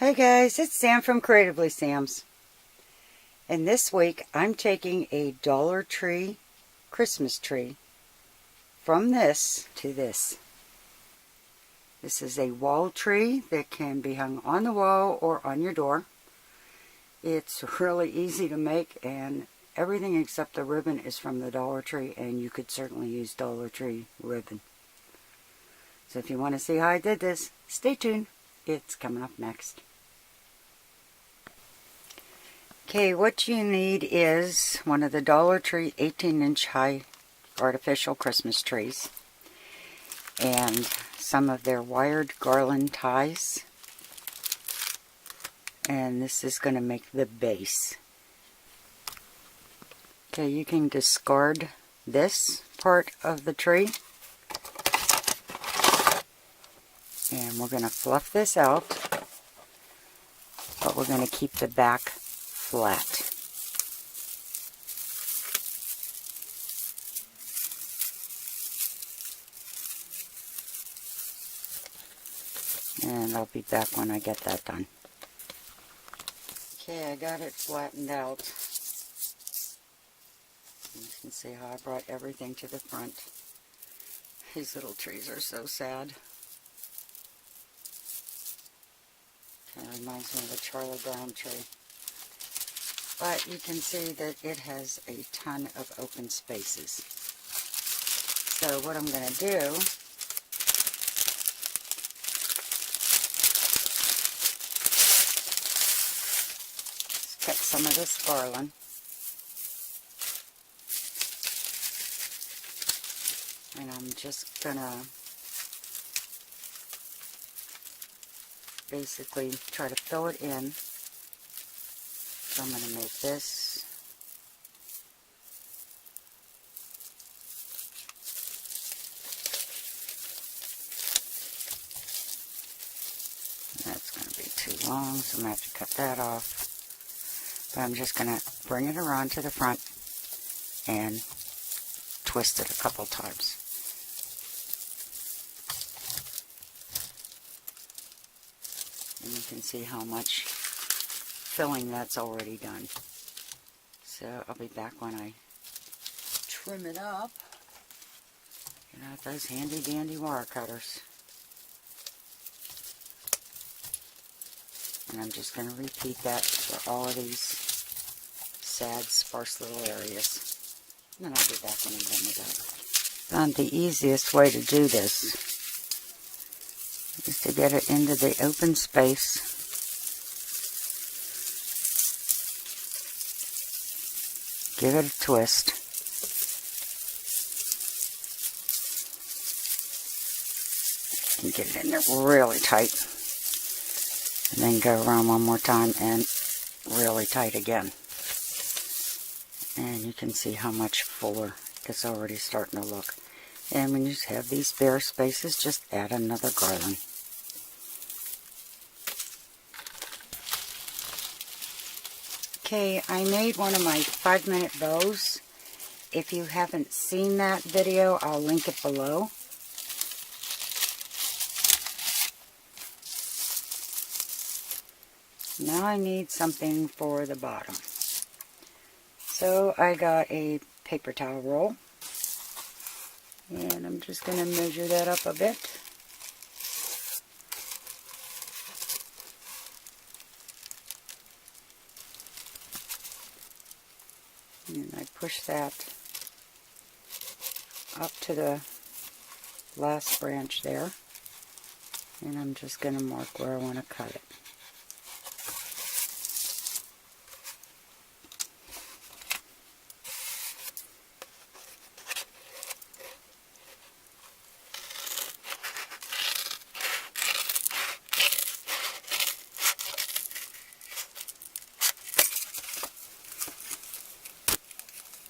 Hi guys, it's Sam from Creatively Sam's. And this week I'm taking a Dollar Tree Christmas tree from this to this. This is a wall tree that can be hung on the wall or on your door. It's really easy to make, and everything except the ribbon is from the Dollar Tree, and you could certainly use Dollar Tree ribbon. So if you want to see how I did this, stay tuned. It's coming up next. Okay, what you need is one of the Dollar Tree 18-inch high artificial Christmas trees and some of their wired garland ties. And this is going to make the base. Okay, you can discard this part of the tree. And we're going to fluff this out, but we're going to keep the back flat. And I'll be back when I get that done. Okay, I got it flattened out. You can see how I brought everything to the front. These little trees are so sad. Kind of reminds me of a Charlie Brown tree. But you can see that it has a ton of open spaces. So what I'm going to do is cut some of this garland. And I'm just going to basically try to fill it in. So I'm going to make this and that's going to be too long, so I'm going to have to cut that off. But I'm just going to bring it around to the front and twist it a couple times. And you can see how much filling that's already done. So I'll be back when I trim it up. Get out those handy dandy wire cutters. And I'm just going to repeat that for all of these sad, sparse little areas. And then I'll be back when I'm done with that. Found the easiest way to do this is to get it into the open space. Give it a twist. And get it in there really tight. And then go around one more time and really tight again. And you can see how much fuller it's already starting to look. And when you have these bare spaces, just add another garland. Okay, I made one of my 5-minute bows. If you haven't seen that video, I'll link it below. Now I need something for the bottom. So I got a paper towel roll. And I'm just going to measure that up a bit. And I push that up to the last branch there. And I'm just going to mark where I want to cut it.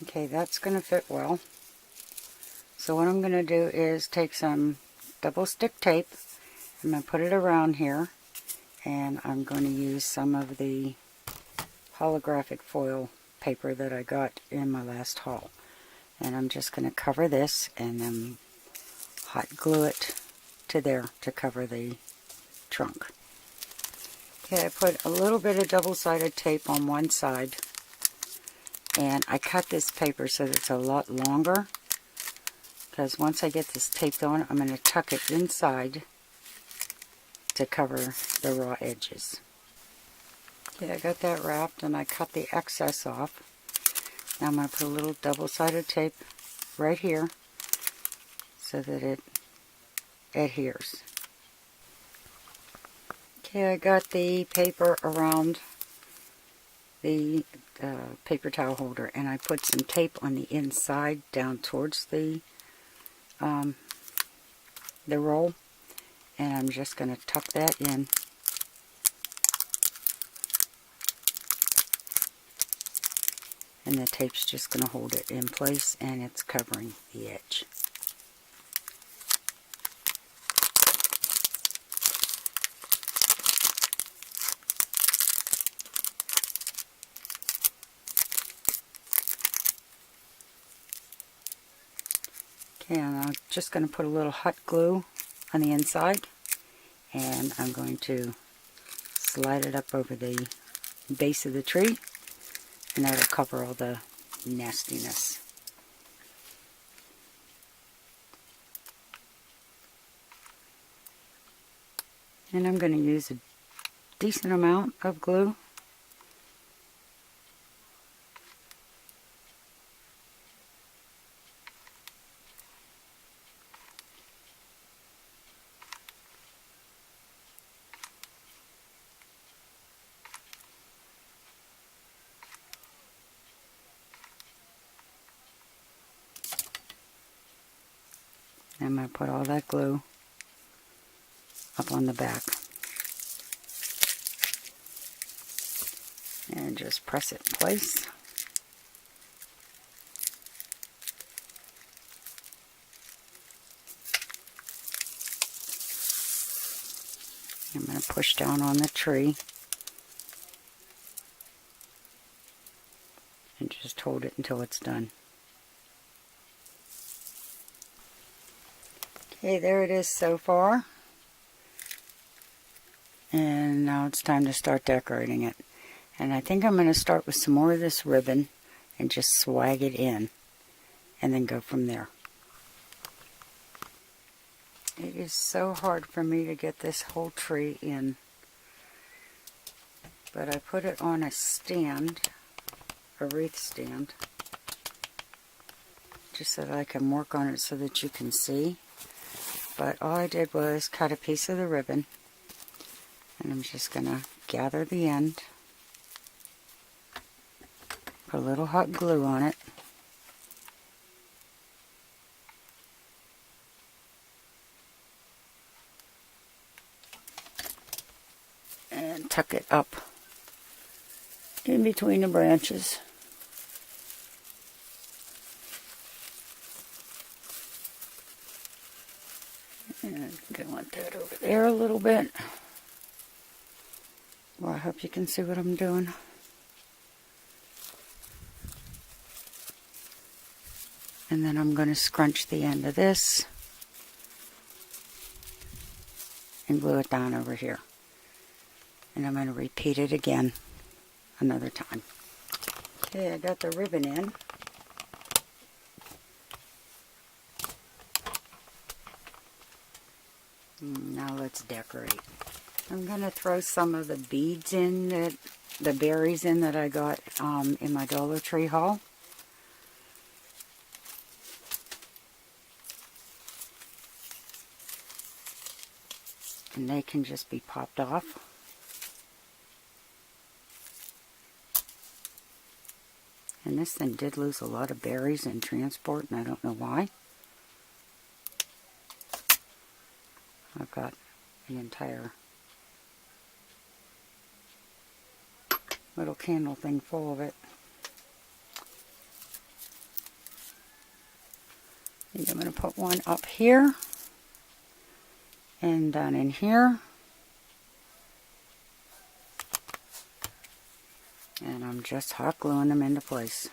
Okay, that's going to fit well. So what I'm going to do is take some double stick tape. I'm going to put it around here. And I'm going to use some of the holographic foil paper that I got in my last haul. And I'm just going to cover this and then hot glue it to there to cover the trunk. Okay, I put a little bit of double-sided tape on one side, and I cut this paper so that it's a lot longer, because once I get this taped on, I'm going to tuck it inside to cover the raw edges. Okay, I got that wrapped and I cut the excess off. Now I'm going to put a little double-sided tape right here so that it adheres. Okay, I got the paper around the paper towel holder, and I put some tape on the inside down towards the roll, and I'm just going to tuck that in. And the tape's just going to hold it in place, and it's covering the edge. Okay, and I'm just going to put a little hot glue on the inside, and I'm going to slide it up over the base of the tree, and that'll cover all the nastiness. And I'm going to use a decent amount of glue. I'm going to put all that glue up on the back. And just press it in place. I'm going to push down on the tree and just hold it until it's done. Okay, there it is so far. And now it's time to start decorating it. And I think I'm going to start with some more of this ribbon and just swag it in, and then go from there. It is so hard for me to get this whole tree in, but I put it on a stand, a wreath stand, just so that I can work on it so that you can see. But all I did was cut a piece of the ribbon, and I'm just going to gather the end, put a little hot glue on it, and tuck it up in between the branches. And I'm going to want that over there a little bit. Well, I hope you can see what I'm doing. And then I'm going to scrunch the end of this and glue it down over here. And I'm going to repeat it again another time. Okay, I got the ribbon in. Now let's decorate. I'm going to throw some of the beads in, the berries in that I got in my Dollar Tree haul. And they can just be popped off. And this thing did lose a lot of berries in transport, and I don't know why. I've got an entire little candle thing full of it. I think I'm going to put one up here and down in here. And I'm just hot gluing them into place.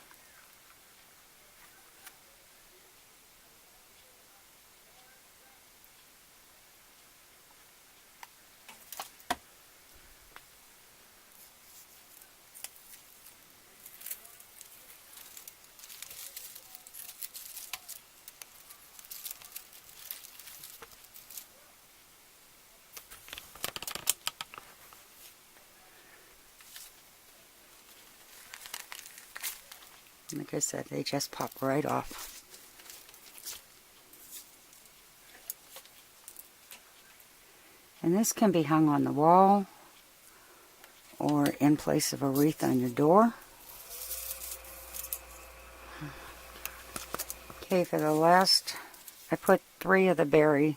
Like I said, they just pop right off. And this can be hung on the wall or in place of a wreath on your door. Okay, for the last, I put 3 of the berry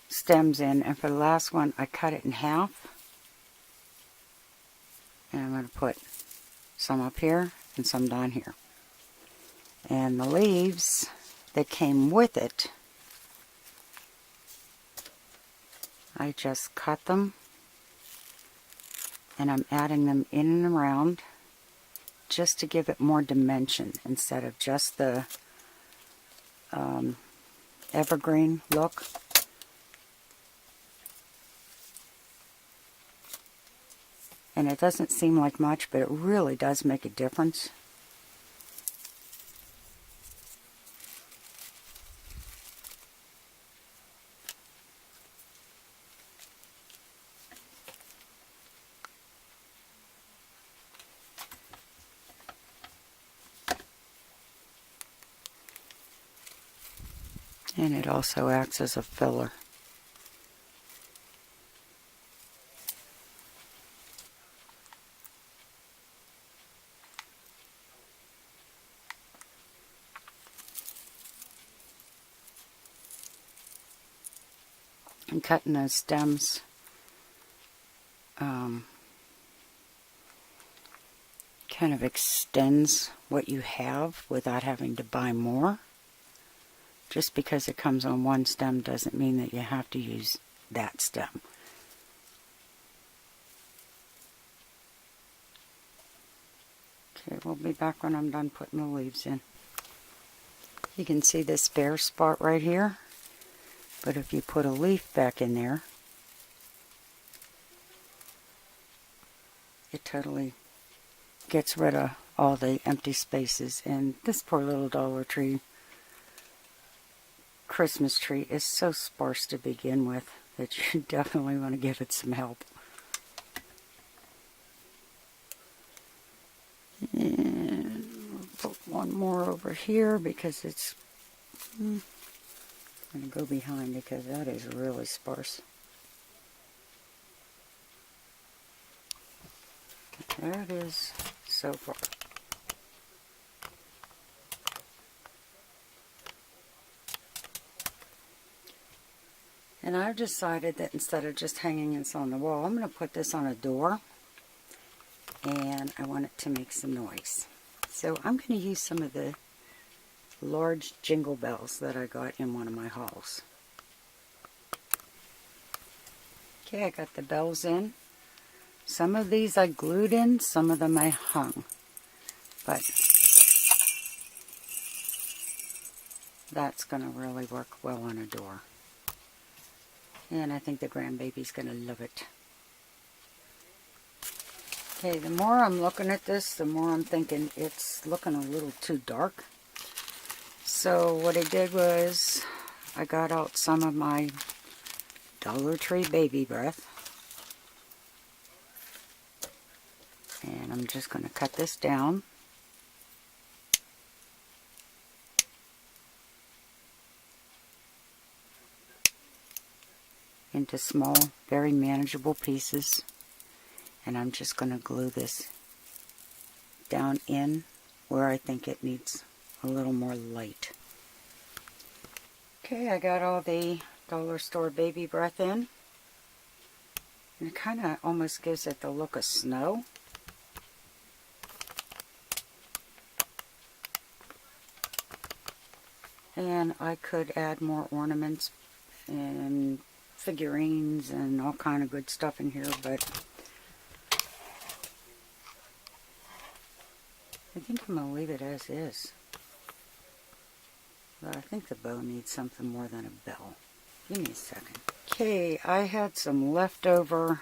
stems in, and for the last one I cut it in half. And I'm going to put some up here and some down here. And the leaves that came with it, I just cut them and I'm adding them in and around just to give it more dimension instead of just the evergreen look. And it doesn't seem like much, but it really does make a difference. And it also acts as a filler. And cutting those stems kind of extends what you have without having to buy more. Just because it comes on one stem doesn't mean that you have to use that stem. Okay, we'll be back when I'm done putting the leaves in. You can see this bare spot right here, but if you put a leaf back in there, it totally gets rid of all the empty spaces. And this poor little Dollar Tree Christmas tree is so sparse to begin with that you definitely want to give it some help. And we'll put one more over here because it's I'm going to go behind because that is really sparse. There it is so far. And I've decided that instead of just hanging this on the wall, I'm going to put this on a door. And I want it to make some noise. So I'm going to use some of the large jingle bells that I got in one of my hauls. Okay, I got the bells in. Some of these I glued in, some of them I hung. But that's going to really work well on a door. And I think the grandbaby's going to love it. Okay, the more I'm looking at this, the more I'm thinking it's looking a little too dark. So what I did was I got out some of my Dollar Tree baby breath. And I'm just going to cut this down. Into small, very manageable pieces. And I'm just going to glue this down in where I think it needs a little more light. Okay, I got all the dollar store baby breath in. And it kind of almost gives it the look of snow. And I could add more ornaments and figurines and all kind of good stuff in here, but I think I'm going to leave it as is. But I think the bow needs something more than a bell. Give me a second. Okay, I had some leftover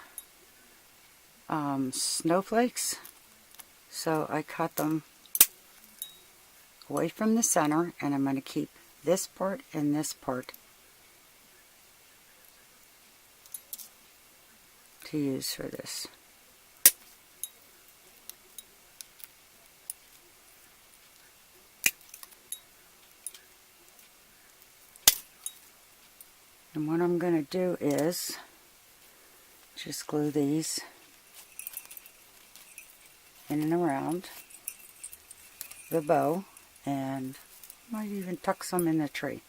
snowflakes, so I cut them away from the center, and I'm going to keep this part and this part to use for this. And what I'm going to do is just glue these in and around the bow, and might even tuck some in the tree.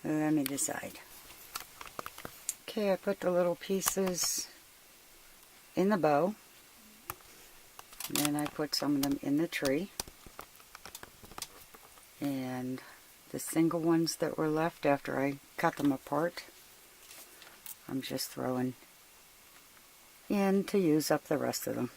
Let me decide. Okay, I put the little pieces in the bow, and then I put some of them in the tree, and the single ones that were left after I cut them apart, I'm just throwing in to use up the rest of them.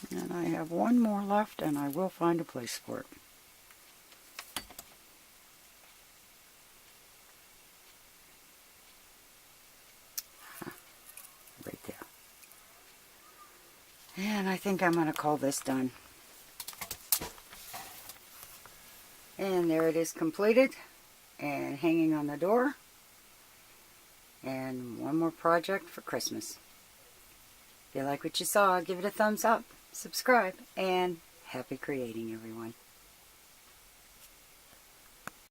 And I have one more left, and I will find a place for it. Right there. And I think I'm going to call this done. And there it is, completed and hanging on the door. And one more project for Christmas. If you like what you saw, give it a thumbs up, subscribe, and happy creating, everyone.